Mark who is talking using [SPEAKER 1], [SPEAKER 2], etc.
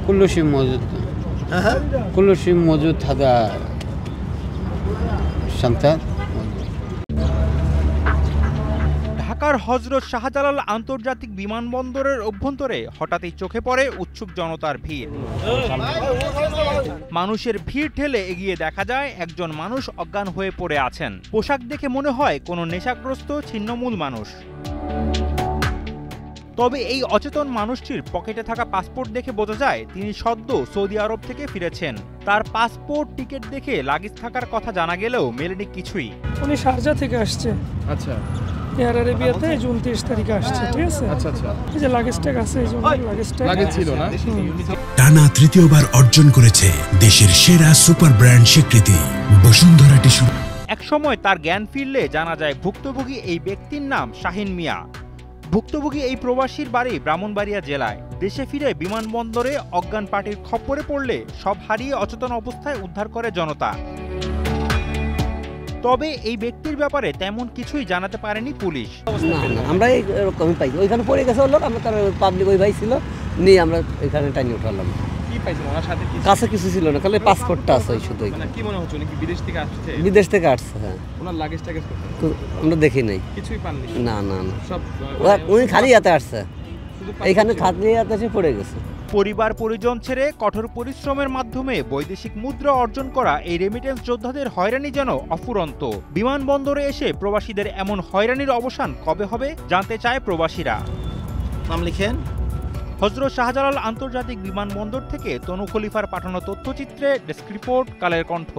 [SPEAKER 1] كل شيء موجود. كل شيء موجود. هذا الشنطة.
[SPEAKER 2] ঢাকার হযরত শাহজালাল আন্তর্জাতিক বিমানবন্দরের অভ্যন্তরে হঠাৎই চোখে পড়ে উৎসুক জনতার ভিড়। মানুষের ভিড় ঠেলে এগিয়ে দেখা যায় একজন মানুষ অজ্ঞান হয়ে পড়ে আছেন। পোশাক দেখে মনে হয় কোনো নেশাগ্রস্ত ছিন্নমূল মানুষ। তবে এই অচেতন মানুষটির পকেটে থাকা পাসপোর্ট দেখে বোঝা যায় তিনি সদ্য সৌদি আরব থেকে ফিরেছেন। তার পাসপোর্ট টিকিট দেখে লাগেজ থাকার কথা জানা গেলেও মেলেনি কিছুই।
[SPEAKER 3] উনি শারজা থেকে আসছে।
[SPEAKER 4] আচ্ছা,
[SPEAKER 3] এয়ার আরাবিয়াতে 29 তারিখে আসছে। ঠিক আছে,
[SPEAKER 4] আচ্ছা আচ্ছা।
[SPEAKER 3] এই যে লাগেজ ট্যাগ আছে, এই জন্য
[SPEAKER 4] লাগেজ ছিল না।
[SPEAKER 5] টানা তৃতীয়বার অর্জন করেছে দেশের সেরা সুপার ব্র্যান্ড স্বীকৃতি বসুন্ধরা টিস্যু।
[SPEAKER 2] একসময় তার জ্ঞান ফিরলে জানা যায় ভুক্তভোগী এই ব্যক্তির নাম শাহিন মিয়া। ভুক্তভোগী এই প্রবাসীর বাড়ি ব্রাহ্মণবাড়িয়া জেলায়। দেশে ফিরে বিমানবন্দরে অজ্ঞান পার্টির খপ্পরে পড়লে সব হারিয়ে অচেতন অবস্থায় উদ্ধার করে জনতা। তবে এই ব্যক্তির ব্যাপারে তেমন কিছুই জানাতে পারেনি পুলিশ।
[SPEAKER 6] আমরা এরকমই পাই, ওইখানে পড়ে গেছে হলো, আমরা তার পাবলিক ওই ভাই ছিল নিয়ে আমরা ওইখানে টাইনি উঠালাম।
[SPEAKER 4] কি পাইছেন ওনার সাথে?
[SPEAKER 6] কাছে কিছু ছিল না, খালি পাসপোর্টটা আছে শুধু।
[SPEAKER 4] মানে কি মনে হচ্ছে উনি কি বিদেশ থেকে আসছে?
[SPEAKER 6] বিদেশ থেকে আসছে। হ্যাঁ,
[SPEAKER 4] ওনার লাগেজ টাগেজ
[SPEAKER 6] তো আমরা দেখি নাই,
[SPEAKER 4] কিছুই পাননি?
[SPEAKER 6] না না না,
[SPEAKER 4] সব
[SPEAKER 6] উনি খালি হাতে আসছে, এইখানে খালি হাতে এসে পড়ে গেছে।
[SPEAKER 2] পরিবার পরিজন ছেড়ে কঠোর পরিশ্রমের মাধ্যমে বৈদেশিক মুদ্রা অর্জন করা এই রেমিটেন্স যোদ্ধাদের হয়রানি যেন অফুরন্ত। বিমানবন্দরে এসে প্রবাসীদের এমন হয়রানির অবসান কবে হবে জানতে চায় প্রবাসীরা।
[SPEAKER 7] নাম লিখেন।
[SPEAKER 2] হযরত শাহজালাল আন্তর্জাতিক বিমানবন্দর থেকে তনু খলিফার পাঠানো তথ্যচিত্রে ডেস্ক রিপোর্ট, কালের কণ্ঠ।